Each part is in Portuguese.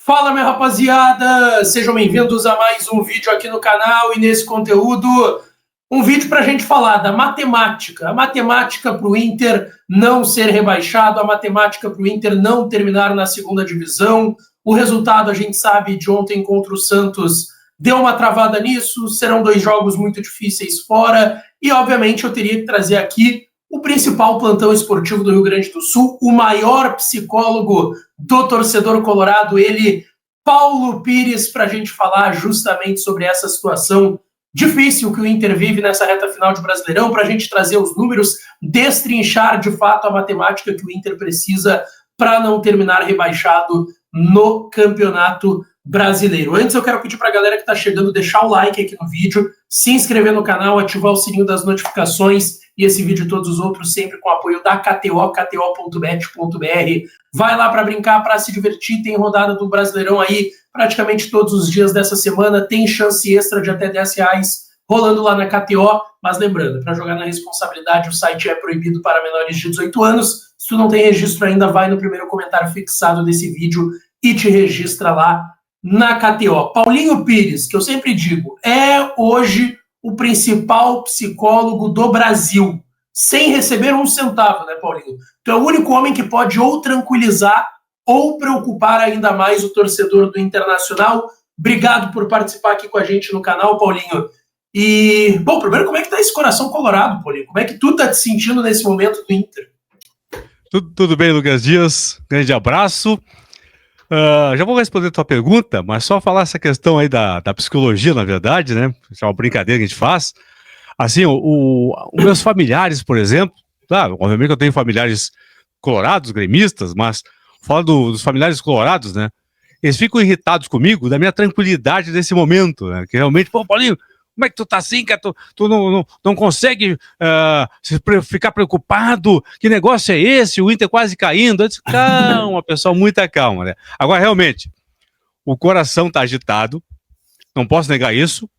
Fala, minha rapaziada! Sejam bem-vindos a mais um vídeo aqui no canal e nesse conteúdo, um vídeo para a gente falar da matemática. A matemática para o Inter não ser rebaixado, a matemática para o Inter não terminar na segunda divisão. O resultado, a gente sabe, de ontem contra o Santos deu uma travada nisso, serão 2 jogos muito difíceis fora e, obviamente, eu teria que trazer aqui o principal plantão esportivo do Rio Grande do Sul, o maior psicólogo do torcedor colorado, ele, Paulo Pires, para a gente falar justamente sobre essa situação difícil que o Inter vive nessa reta final de Brasileirão, para a gente trazer os números, destrinchar de fato a matemática que o Inter precisa para não terminar rebaixado no Campeonato Brasileiro. Antes eu quero pedir para a galera que está chegando deixar o like aqui no vídeo, se inscrever no canal, ativar o sininho das notificações e esse vídeo e todos os outros sempre com o apoio da KTO, kto.bet.br. Vai lá para brincar, para se divertir, tem rodada do Brasileirão aí praticamente todos os dias dessa semana, tem chance extra de até R$10 rolando lá na KTO, mas lembrando, para jogar na responsabilidade, o site é proibido para menores de 18 anos. Se tu não tem registro ainda, vai no primeiro comentário fixado desse vídeo e te registra lá na KTO. Paulinho Pires, que eu sempre digo, é hoje o principal psicólogo do Brasil, sem receber um centavo, né, Paulinho? Tu é o único homem que pode ou tranquilizar ou preocupar ainda mais o torcedor do Internacional. Obrigado por participar aqui com a gente no canal, Paulinho. E, bom, primeiro, como é que tá esse coração colorado, Paulinho? Como é que tu tá te sentindo nesse momento do Inter? Tudo bem, Lucas Dias? Grande abraço. Já vou responder a tua pergunta, mas só falar essa questão aí da psicologia, na verdade, né? É uma brincadeira que a gente faz. Assim, os meus familiares, por exemplo, claro, obviamente que eu tenho familiares colorados, gremistas, mas falo dos familiares colorados, né? Eles ficam irritados comigo da minha tranquilidade nesse momento, né? Que realmente, pô, Paulinho, como é que tu tá assim, cara? Tu não consegue ficar preocupado? Que negócio é esse? O Inter quase caindo. Eu disse, calma, pessoal, muita calma, né? Agora, realmente, o coração tá agitado, não posso negar isso.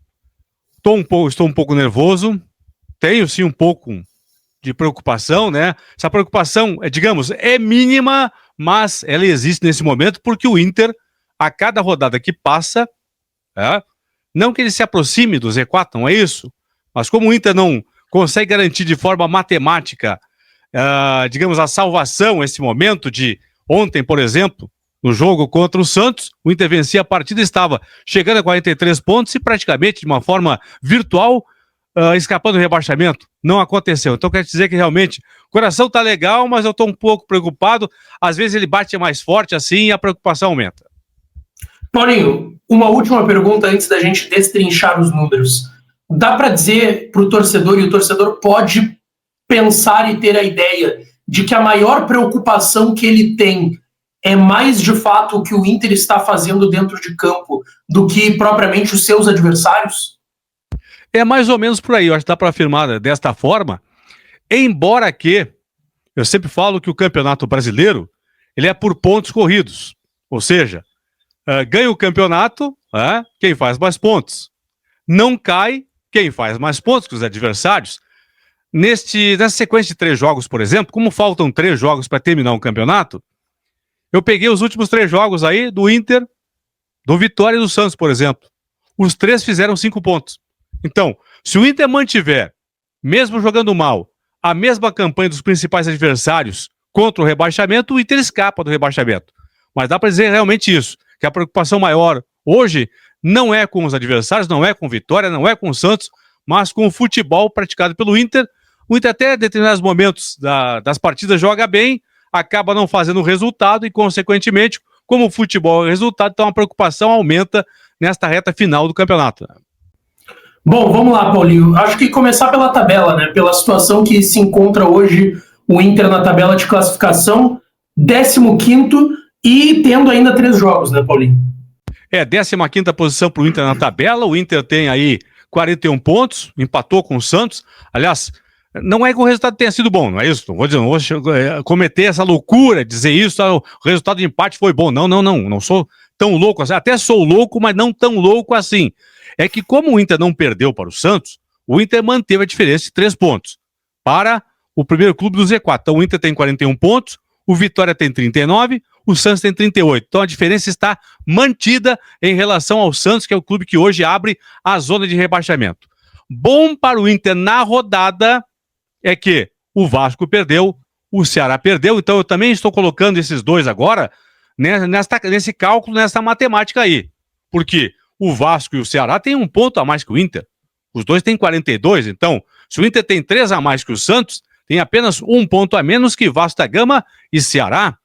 Estou um pouco nervoso, tenho sim um pouco de preocupação, né? Essa preocupação, digamos, é mínima, mas ela existe nesse momento porque o Inter, a cada rodada que passa, não que ele se aproxime do Z4, não é isso, mas como o Inter não consegue garantir de forma matemática, digamos, a salvação, esse momento de ontem, por exemplo, no jogo contra o Santos, o Inter vencia a partida, estava chegando a 43 pontos e praticamente de uma forma virtual, escapando do rebaixamento. Não aconteceu. Então quer dizer que realmente o coração tá legal, mas eu tô um pouco preocupado. Às vezes ele bate mais forte assim e a preocupação aumenta. Paulinho, uma última pergunta antes da gente destrinchar os números. Dá para dizer para o torcedor, e o torcedor pode pensar e ter a ideia de que a maior preocupação que ele tem é mais de fato o que o Inter está fazendo dentro de campo do que propriamente os seus adversários? É mais ou menos por aí, eu acho que dá para afirmar desta forma, embora que eu sempre falo que o Campeonato Brasileiro ele é por pontos corridos, ou seja, ganha o campeonato quem faz mais pontos, não cai quem faz mais pontos que os adversários. Nessa sequência de 3 jogos, por exemplo, como faltam 3 jogos para terminar um campeonato, eu peguei os últimos 3 jogos aí do Inter, do Vitória e do Santos, por exemplo. Os 3 fizeram 5 pontos. Então, se o Inter mantiver, mesmo jogando mal, a mesma campanha dos principais adversários contra o rebaixamento, o Inter escapa do rebaixamento. Mas dá para dizer realmente isso, que a preocupação maior hoje não é com os adversários, não é com o Vitória, não é com o Santos, mas com o futebol praticado pelo Inter. O Inter até em determinados momentos das partidas joga bem, acaba não fazendo o resultado e, consequentemente, como o futebol é o resultado, então a preocupação aumenta nesta reta final do campeonato. Bom, vamos lá, Paulinho. Acho que começar pela tabela, né? Pela situação que se encontra hoje o Inter na tabela de classificação, 15º e tendo ainda 3 jogos, né, Paulinho? 15ª posição para o Inter na tabela. O Inter tem aí 41 pontos, empatou com o Santos. Aliás, não é que o resultado tenha sido bom, não é isso? Não vou cometer essa loucura, dizer isso, o resultado de empate foi bom. Não sou tão louco assim. Até sou louco, mas não tão louco assim. É que como o Inter não perdeu para o Santos, o Inter manteve a diferença de 3 pontos para o primeiro clube do Z4. Então o Inter tem 41 pontos, O Vitória tem 39, o Santos tem 38. Então a diferença está mantida em relação ao Santos, que é o clube que hoje abre a zona de rebaixamento. Bom para o Inter na rodada é que o Vasco perdeu, o Ceará perdeu, então eu também estou colocando esses dois agora nesse cálculo, nessa matemática aí. Porque o Vasco e o Ceará têm um ponto a mais que o Inter. Os dois têm 42, então se o Inter tem 3 a mais que o Santos, tem apenas um ponto a menos que Vasco da Gama e Ceará.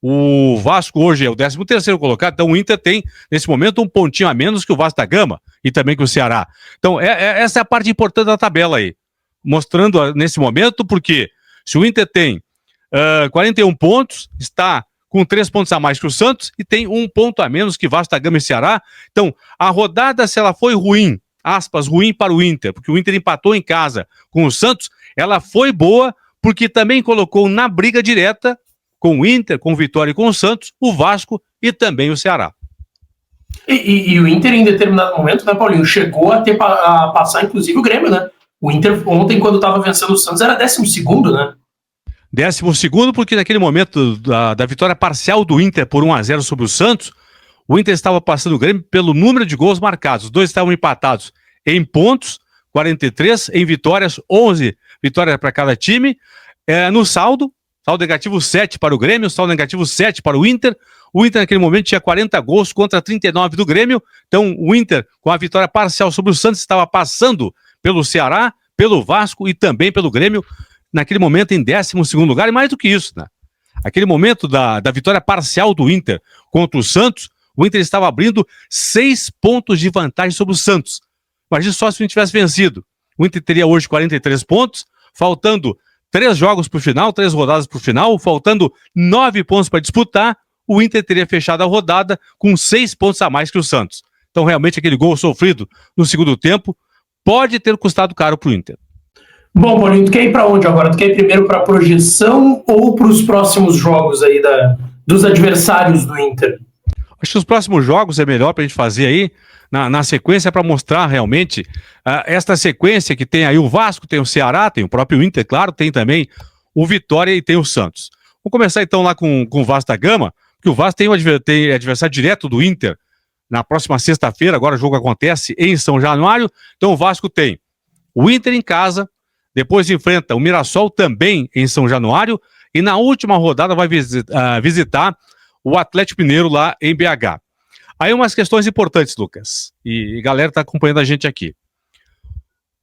O Vasco hoje é o 13º colocado, então o Inter tem, nesse momento, um pontinho a menos que o Vasco da Gama e também que o Ceará. Então, essa é a parte importante da tabela aí, mostrando nesse momento, porque se o Inter tem 41 pontos, está com 3 pontos a mais que o Santos e tem um ponto a menos que Vasco da Gama e Ceará. Então, a rodada, se ela foi ruim, aspas, ruim para o Inter, porque o Inter empatou em casa com o Santos, ela foi boa porque também colocou na briga direta com o Inter, com o Vitória e com o Santos, o Vasco e também o Ceará. E o Inter, em determinado momento, né, Paulinho, chegou a passar, inclusive, o Grêmio, né? O Inter, ontem, quando estava vencendo o Santos, era 12º, né? 12º, porque naquele momento da vitória parcial do Inter por 1-0 sobre o Santos, o Inter estava passando o Grêmio pelo número de gols marcados. Os dois estavam empatados em pontos, 43, em vitórias, 11 vitórias para cada time. No saldo negativo 7 para o Grêmio, saldo negativo 7 para o Inter. O Inter naquele momento tinha 40 gols contra 39 do Grêmio. Então o Inter, com a vitória parcial sobre o Santos, estava passando pelo Ceará, pelo Vasco e também pelo Grêmio, naquele momento em 12º lugar. E mais do que isso, né? Aquele momento da vitória parcial do Inter contra o Santos, o Inter estava abrindo 6 pontos de vantagem sobre o Santos. Imagina só se o Inter tivesse vencido. O Inter teria hoje 43 pontos, faltando 3 jogos para o final, 3 rodadas para o final, faltando 9 pontos para disputar, o Inter teria fechado a rodada com 6 pontos a mais que o Santos. Então, realmente, aquele gol sofrido no segundo tempo pode ter custado caro para o Inter. Bom, Paulinho, tu quer ir para onde agora? Tu quer ir primeiro para a projeção ou para os próximos jogos aí dos adversários do Inter? Acho que os próximos jogos é melhor para a gente fazer aí, na sequência, para mostrar realmente esta sequência que tem aí o Vasco, tem o Ceará, tem o próprio Inter, claro, tem também o Vitória e tem o Santos. Vamos começar então lá com o Vasco da Gama, porque o Vasco tem adversário direto do Inter na próxima sexta-feira, agora o jogo acontece em São Januário, então o Vasco tem o Inter em casa, depois enfrenta o Mirassol também em São Januário, e na última rodada vai visitar o Atlético Mineiro lá em BH. Aí umas questões importantes, Lucas, e galera está acompanhando a gente aqui.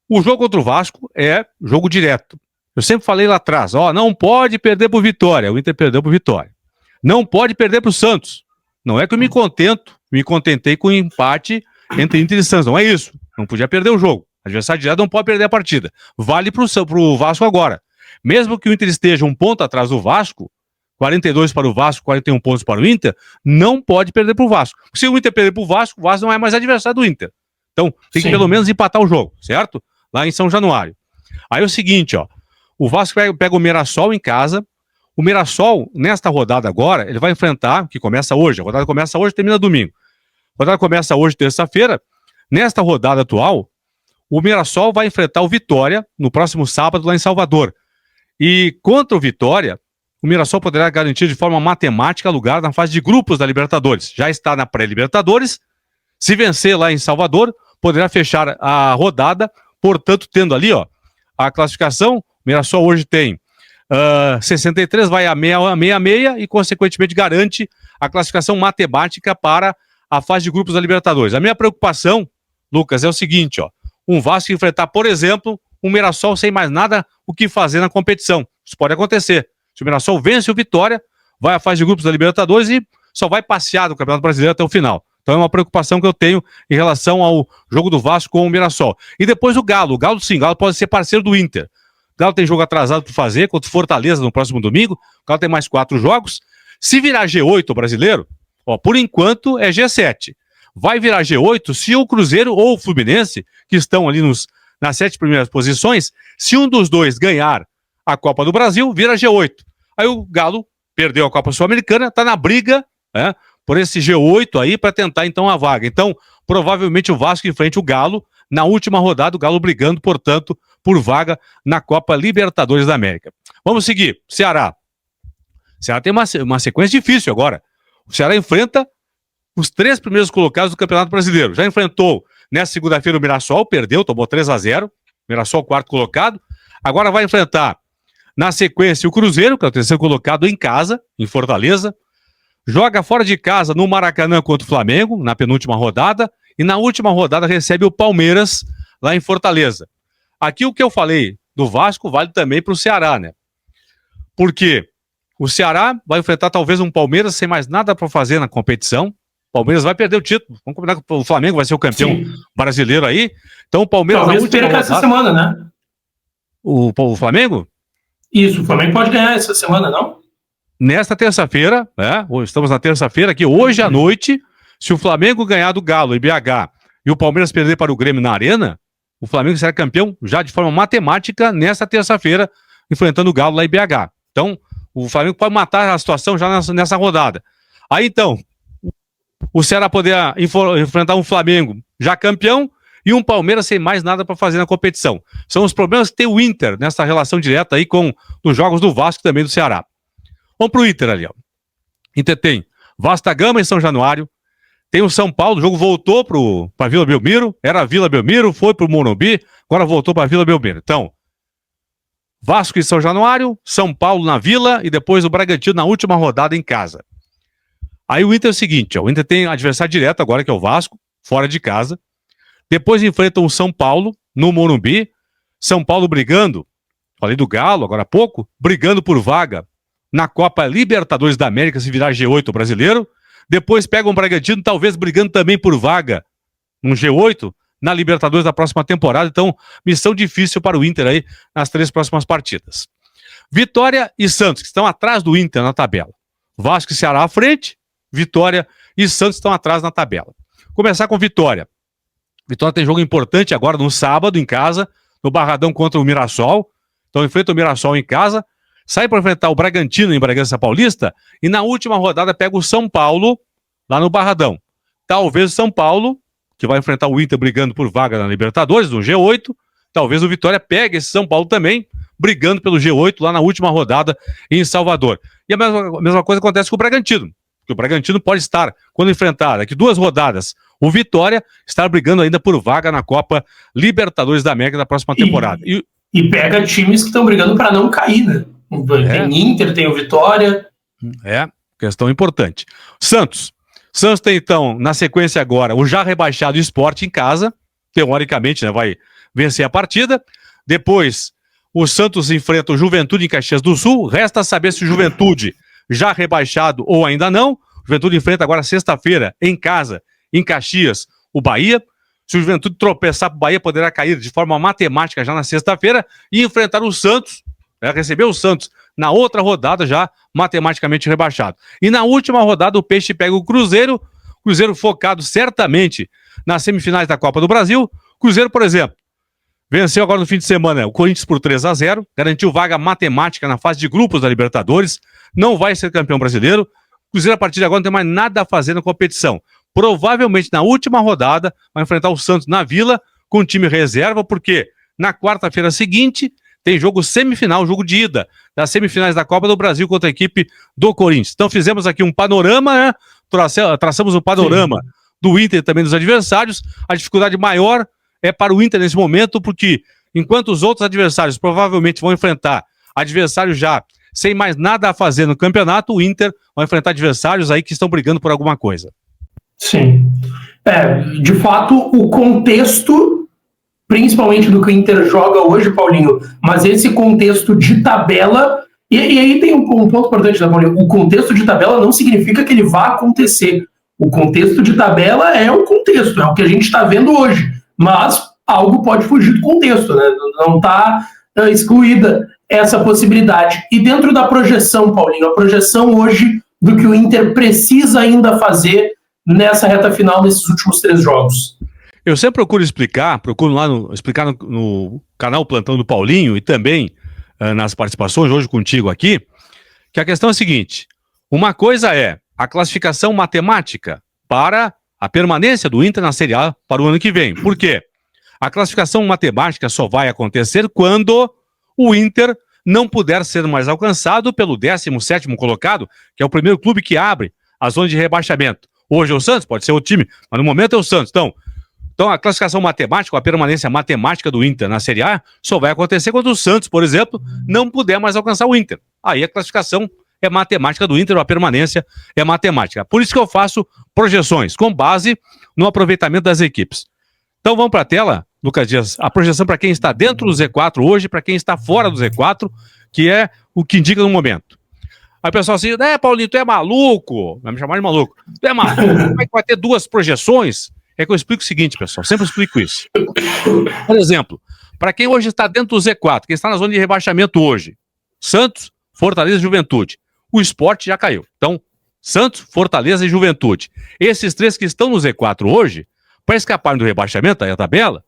O jogo contra o Vasco é jogo direto. Eu sempre falei lá atrás, não pode perder pro Vitória. O Inter perdeu pro Vitória. Não pode perder pro Santos. Não é que eu me contentei com o empate entre Inter e Santos. Não é isso. Não podia perder o jogo. O adversário direto não pode perder a partida. Vale pro Vasco agora. Mesmo que o Inter esteja um ponto atrás do Vasco, 42 para o Vasco, 41 pontos para o Inter, não pode perder para o Vasco. Porque se o Inter perder para o Vasco não é mais adversário do Inter. Então, tem que pelo menos empatar o jogo, certo? Lá em São Januário. Aí é o seguinte, o Vasco pega o Mirassol em casa. O Mirassol, nesta rodada agora, ele vai enfrentar, que começa hoje, a rodada começa hoje e termina domingo. A rodada começa hoje, terça-feira. Nesta rodada atual, o Mirassol vai enfrentar o Vitória no próximo sábado lá em Salvador. E contra o Vitória, o Mirassol poderá garantir de forma matemática lugar na fase de grupos da Libertadores. Já está na pré-Libertadores. Se vencer lá em Salvador, poderá fechar a rodada, portanto, tendo ali a classificação. O Mirassol hoje tem 63, vai a 66 e, consequentemente, garante a classificação matemática para a fase de grupos da Libertadores. A minha preocupação, Lucas, é o seguinte, um Vasco enfrentar, por exemplo, um Mirassol sem mais nada o que fazer na competição. Isso pode acontecer. Se o Mirassol vence o Vitória, vai à fase de grupos da Libertadores e só vai passear do Campeonato Brasileiro até o final. Então é uma preocupação que eu tenho em relação ao jogo do Vasco com o Mirassol. E depois o Galo. O Galo, sim, o Galo pode ser parceiro do Inter. O Galo tem jogo atrasado para fazer contra o Fortaleza no próximo domingo. O Galo tem mais 4 jogos. Se virar G8 o brasileiro, por enquanto é G7. Vai virar G8 se o Cruzeiro ou o Fluminense, que estão ali nas 7 primeiras posições, se um dos dois ganhar a Copa do Brasil, vira G8. Aí o Galo perdeu a Copa Sul-Americana, está na briga por esse G8 aí para tentar então a vaga. Então, provavelmente o Vasco enfrente o Galo na última rodada, o Galo brigando, portanto, por vaga na Copa Libertadores da América. Vamos seguir. Ceará. O Ceará tem uma sequência difícil agora. O Ceará enfrenta os 3 primeiros colocados do Campeonato Brasileiro. Já enfrentou nessa segunda-feira o Mirassol, perdeu, tomou 3-0. Mirassol, 4º colocado. Agora vai enfrentar, na sequência, o Cruzeiro, que é o 3º colocado em casa, em Fortaleza. Joga fora de casa no Maracanã contra o Flamengo, na penúltima rodada. E na última rodada recebe o Palmeiras, lá em Fortaleza. Aqui o que eu falei do Vasco vale também para o Ceará, né? Porque o Ceará vai enfrentar talvez um Palmeiras sem mais nada para fazer na competição. O Palmeiras vai perder o título. Vamos combinar que o Flamengo vai ser o campeão brasileiro aí. Então o Palmeiras talvez perca essa semana, né? O Flamengo? Isso, o Flamengo pode ganhar essa semana, não? Nesta terça-feira, né? Estamos na terça-feira aqui, hoje à noite, se o Flamengo ganhar do Galo em BH e o Palmeiras perder para o Grêmio na Arena, o Flamengo será campeão já de forma matemática nesta terça-feira, enfrentando o Galo lá em BH. Então, o Flamengo pode matar a situação já nessa rodada. Aí, então, o Ceará poder enfrentar um Flamengo já campeão e um Palmeiras sem mais nada para fazer na competição. São os problemas que tem o Inter nessa relação direta aí com os jogos do Vasco e também do Ceará. Vamos pro Inter ali, ó. Inter tem Vasco da Gama em São Januário, tem o São Paulo, o jogo voltou para Vila Belmiro, era a Vila Belmiro, foi pro Morumbi, agora voltou para Vila Belmiro. Então, Vasco em São Januário, São Paulo na Vila e depois o Bragantino na última rodada em casa. Aí o Inter é o seguinte, ó, o Inter tem adversário direto agora, que é o Vasco, fora de casa. Depois enfrentam o São Paulo no Morumbi. São Paulo brigando, falei do Galo agora há pouco, brigando por vaga na Copa Libertadores da América, se virar G8 brasileiro. Depois pegam o Bragantino, talvez brigando também por vaga no G8, na Libertadores da próxima temporada. Então, missão difícil para o Inter aí nas 3 próximas partidas. Vitória e Santos, que estão atrás do Inter na tabela. Vasco e Ceará à frente, Vitória e Santos estão atrás na tabela. Começar com Vitória. Vitória tem jogo importante agora no sábado em casa, no Barradão contra o Mirassol. Então enfrenta o Mirassol em casa, sai para enfrentar o Bragantino em Bragança Paulista e na última rodada pega o São Paulo lá no Barradão. Talvez o São Paulo, que vai enfrentar o Inter brigando por vaga na Libertadores, no G8, talvez o Vitória pegue esse São Paulo também, brigando pelo G8 lá na última rodada em Salvador. E a mesma coisa acontece com o Bragantino, porque o Bragantino pode estar, quando enfrentar daqui 2 rodadas, o Vitória estar brigando ainda por vaga na Copa Libertadores da América da próxima temporada. E pega times que estão brigando para não cair, né? Tem Inter, tem o Vitória. É, questão importante. Santos tem então, na sequência agora, o já rebaixado Sport em casa, teoricamente, né, vai vencer a partida. Depois, o Santos enfrenta o Juventude em Caxias do Sul. Resta saber se o Juventude já rebaixado ou ainda não. O Juventude enfrenta agora sexta-feira em casa, em Caxias, o Bahia. Se o Juventude tropeçar para o Bahia, poderá cair de forma matemática já na sexta-feira e enfrentar o Santos, receber o Santos na outra rodada já matematicamente rebaixado. E na última rodada o Peixe pega o Cruzeiro focado certamente nas semifinais da Copa do Brasil. Cruzeiro, por exemplo, venceu agora no fim de semana o Corinthians por 3-0, garantiu vaga matemática na fase de grupos da Libertadores, não vai ser campeão brasileiro. Cruzeiro a partir de agora não tem mais nada a fazer na competição. Provavelmente na última rodada vai enfrentar o Santos na Vila com time reserva, porque na quarta-feira seguinte tem jogo semifinal, jogo de ida das semifinais da Copa do Brasil contra a equipe do Corinthians. Então fizemos aqui um panorama, né? Traçamos um panorama do Inter e também dos adversários. A dificuldade maior é para o Inter nesse momento, porque enquanto os outros adversários provavelmente vão enfrentar adversários já sem mais nada a fazer no campeonato, o Inter vai enfrentar adversários aí que estão brigando por alguma coisa. Sim. De fato, o contexto, principalmente do que o Inter joga hoje, Paulinho, mas esse contexto de tabela, e aí tem um ponto importante, né, Paulinho? O contexto de tabela não significa que ele vá acontecer. O contexto de tabela é o contexto, é o que a gente está vendo hoje, mas algo pode fugir do contexto, né? Não está excluída essa possibilidade. E dentro da projeção, Paulinho, a projeção hoje do que o Inter precisa ainda fazer nessa reta final, nesses últimos 3 jogos. Eu sempre procuro explicar no canal Plantão do Paulinho e também nas participações hoje contigo aqui, que a questão é a seguinte: uma coisa é a classificação matemática para a permanência do Inter na Série A para o ano que vem. Por quê? A classificação matemática só vai acontecer quando o Inter não puder ser mais alcançado pelo 17º colocado, que é o primeiro clube que abre a zona de rebaixamento. Hoje é o Santos, pode ser outro time, mas no momento é o Santos. Então a classificação matemática, a permanência matemática do Inter na Série A só vai acontecer quando o Santos, por exemplo, não puder mais alcançar o Inter. Aí a classificação é matemática do Inter, a permanência é matemática. Por isso que eu faço projeções com base no aproveitamento das equipes. Então vamos para a tela, Lucas Dias, a projeção para quem está dentro do Z4 hoje, para quem está fora do Z4, que é o que indica no momento. Aí o pessoal assim, Paulinho, tu é maluco, vai me chamar de maluco, tu é maluco, como é que vai ter duas projeções? É que eu explico o seguinte, pessoal, sempre explico isso. Por exemplo, para quem hoje está dentro do Z4, quem está na zona de rebaixamento hoje, Santos, Fortaleza e Juventude. O Sport já caiu. Então, Santos, Fortaleza e Juventude. Esses três que estão no Z4 hoje, para escaparem do rebaixamento, aí a tabela,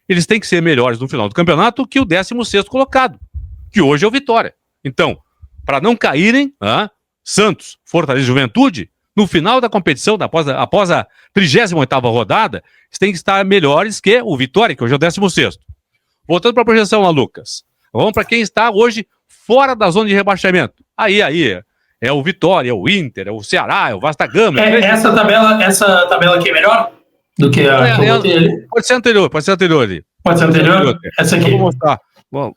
eles têm que ser melhores no final do campeonato que o 16º colocado, que hoje é o Vitória. Então, para não caírem, Santos, Fortaleza e Juventude, no final da competição, após a 38ª rodada, eles têm que estar melhores que o Vitória, que hoje é o 16º. Voltando para a projeção lá, Lucas. Vamos para quem está hoje fora da zona de rebaixamento. Aí, é o Vitória, é o Inter, é o Ceará, é o Vasco da Gama. Essa tabela aqui é melhor do que a que eu botei ali? Pode ser anterior ali. Pode ser anterior? Essa aqui. Eu vou mostrar.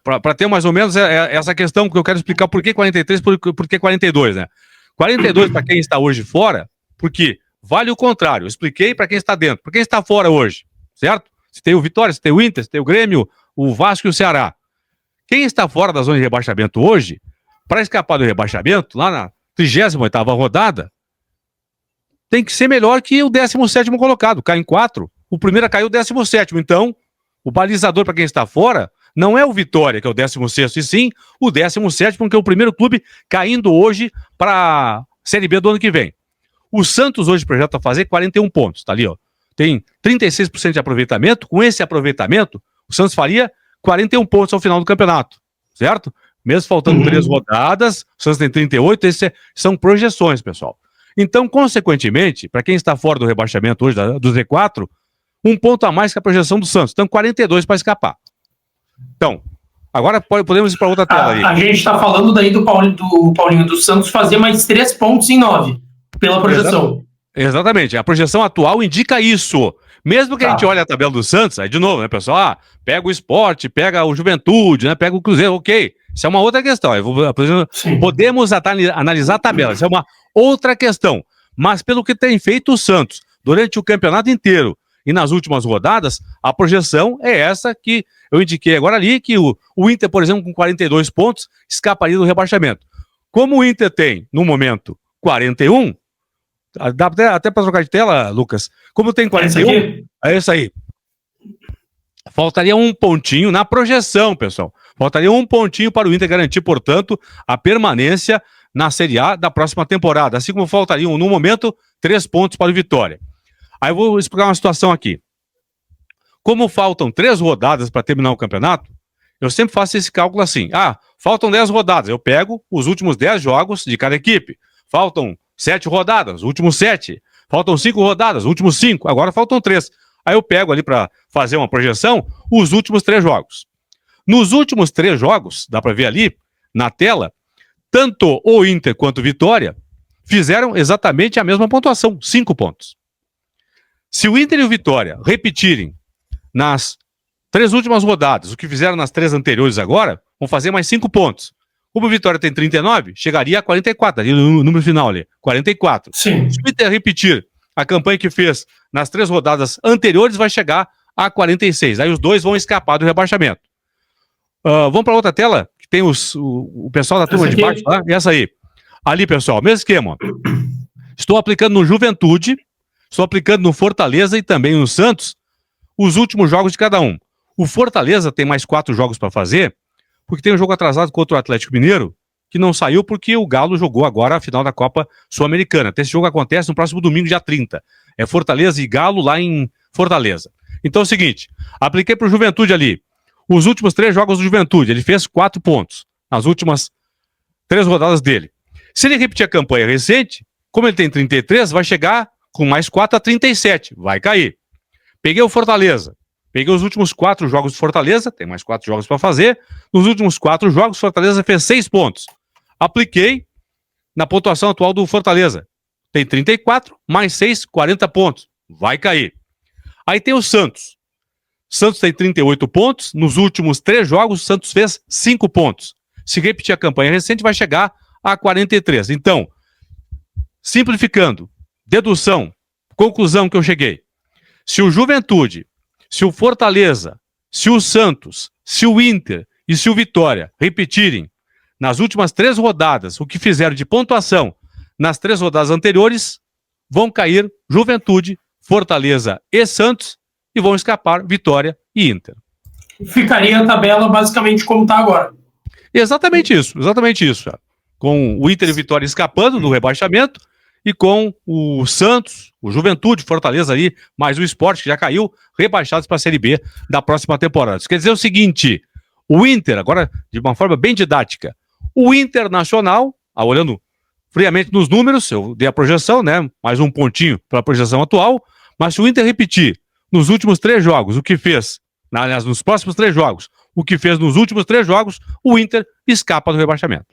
Para ter mais ou menos essa questão que eu quero explicar por que 43, por que 42, né? 42 para quem está hoje fora, porque vale o contrário. Eu expliquei para quem está dentro. Para quem está fora hoje, certo? Se tem o Vitória, se tem o Inter, se tem o Grêmio, o Vasco e o Ceará. Quem está fora da zona de rebaixamento hoje, para escapar do rebaixamento, lá na 38ª rodada, tem que ser melhor que o 17º colocado. Cai em 4. O primeiro a cair o 17º. Então, o balizador para quem está fora não é o Vitória, que é o 16º, e sim o 17º, que é o primeiro clube caindo hoje para a Série B do ano que vem. O Santos hoje projeta fazer 41 pontos, tá ali, ó. Tem 36% de aproveitamento. Com esse aproveitamento, o Santos faria 41 pontos ao final do campeonato, certo? Mesmo faltando 3 rodadas, o Santos tem 38, são projeções, pessoal. Então, consequentemente, para quem está fora do rebaixamento hoje, do Z4, 1 ponto a mais que a projeção do Santos. Então, 42 para escapar. Então, agora podemos ir para outra tela aí. A gente está falando daí do Paulinho do Santos fazer mais 3 pontos em 9, pela projeção. Exatamente. A projeção atual indica isso. Mesmo que a gente olhe a tabela do Santos, aí de novo, né, pessoal? Pega o Sport, pega o Juventude, né? Pega o Cruzeiro, ok. Isso é uma outra questão. Podemos analisar a tabela, isso é uma outra questão. Mas pelo que tem feito o Santos durante o campeonato inteiro e nas últimas rodadas, a projeção é essa que eu indiquei agora ali, que o Inter, por exemplo, com 42 pontos, escaparia do rebaixamento. Como o Inter tem, no momento, 41, dá até para trocar de tela, Lucas? Como tem 41, é isso aí. Faltaria 1 pontinho na projeção, pessoal. Faltaria 1 pontinho para o Inter garantir, portanto, a permanência na Série A da próxima temporada. Assim como faltariam, no momento, 3 pontos para o Vitória. Aí eu vou explicar uma situação aqui. Como faltam 3 rodadas para terminar o campeonato, eu sempre faço esse cálculo assim. Faltam 10 rodadas. Eu pego os últimos 10 jogos de cada equipe. Faltam 7 rodadas, os últimos 7. Faltam 5 rodadas, os últimos 5. Agora faltam 3. Aí eu pego ali para fazer uma projeção os últimos 3 jogos. Nos últimos 3 jogos, dá para ver ali na tela, tanto o Inter quanto o Vitória fizeram exatamente a mesma pontuação, 5 pontos. Se o Inter e o Vitória repetirem nas 3 últimas rodadas o que fizeram nas 3 anteriores agora, vão fazer mais 5 pontos. Como o Vitória tem 39, chegaria a 44, ali no número final ali, 44. Sim. Se o Inter repetir a campanha que fez nas 3 rodadas anteriores, vai chegar a 46. Aí os dois vão escapar do rebaixamento. Vamos para outra tela, que tem o pessoal da turma de baixo lá, e essa aí. Ali, pessoal, mesmo esquema. Estou aplicando no Juventude, estou aplicando no Fortaleza e também no Santos os últimos jogos de cada um. O Fortaleza tem mais 4 jogos para fazer, porque tem um jogo atrasado contra o Atlético Mineiro, que não saiu porque o Galo jogou agora a final da Copa Sul-Americana. Esse jogo acontece no próximo domingo, dia 30. É Fortaleza e Galo lá em Fortaleza. Então é o seguinte, apliquei para o Juventude ali. Os últimos 3 jogos do Juventude, ele fez 4 pontos nas últimas 3 rodadas dele. Se ele repetir a campanha recente, como ele tem 33, vai chegar com mais 4 a 37. Vai cair. Peguei o Fortaleza. Peguei os últimos 4 jogos do Fortaleza, tem mais 4 jogos para fazer. Nos últimos 4 jogos, o Fortaleza fez 6 pontos. Apliquei na pontuação atual do Fortaleza. Tem 34, mais 6, 40 pontos. Vai cair. Aí tem o Santos. Santos tem 38 pontos. Nos últimos 3 jogos, o Santos fez 5 pontos. Se repetir a campanha recente, vai chegar a 43. Então, simplificando, dedução, conclusão que eu cheguei. Se o Juventude, se o Fortaleza, se o Santos, se o Inter e se o Vitória repetirem nas últimas 3 rodadas o que fizeram de pontuação nas 3 rodadas anteriores, vão cair Juventude, Fortaleza e Santos e vão escapar Vitória e Inter. Ficaria a tabela basicamente como está agora. Exatamente isso. Com o Inter e Vitória escapando do rebaixamento e com o Santos, o Juventude, Fortaleza ali, mais o Sport, que já caiu, rebaixados para a Série B da próxima temporada. Isso quer dizer o seguinte, o Inter, agora de uma forma bem didática, o Internacional, olhando friamente nos números, eu dei a projeção, né, mais um pontinho para a projeção atual, mas se o Inter repetir nos últimos 3 jogos o que fez, aliás, nos próximos 3 jogos, o que fez nos últimos 3 jogos, o Inter escapa do rebaixamento.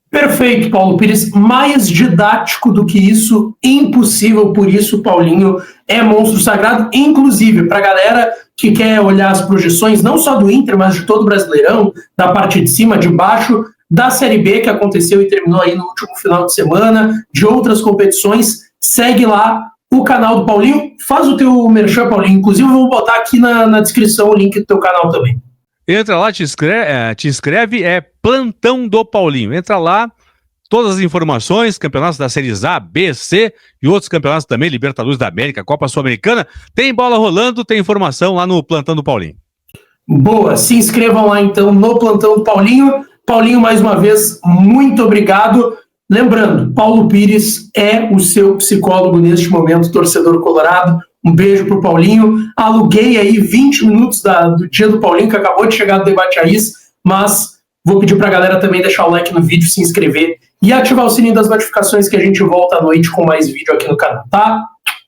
Perfeito, Paulo Pires. Mais didático do que isso, impossível. Por isso, Paulinho é monstro sagrado. Inclusive, para a galera que quer olhar as projeções, não só do Inter, mas de todo o Brasileirão, da parte de cima, de baixo, da Série B, que aconteceu e terminou aí no último final de semana, de outras competições, segue lá o canal do Paulinho. Faz o teu merchan, Paulinho. Inclusive, eu vou botar aqui na descrição o link do teu canal também. Entra lá, te inscreve, é Plantão do Paulinho. Entra lá, todas as informações, campeonatos da Séries A, B, C e outros campeonatos também, Libertadores da América, Copa Sul-Americana. Tem bola rolando, tem informação lá no Plantão do Paulinho. Boa, se inscrevam lá então no Plantão do Paulinho. Paulinho, mais uma vez, muito obrigado. Lembrando, Paulo Pires é o seu psicólogo neste momento, torcedor colorado. Um beijo pro Paulinho. Aluguei aí 20 minutos do dia do Paulinho, que acabou de chegar do Debate Raiz, mas vou pedir pra galera também deixar o like no vídeo, se inscrever e ativar o sininho das notificações, que a gente volta à noite com mais vídeo aqui no canal, tá?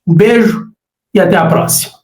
Um beijo e até a próxima.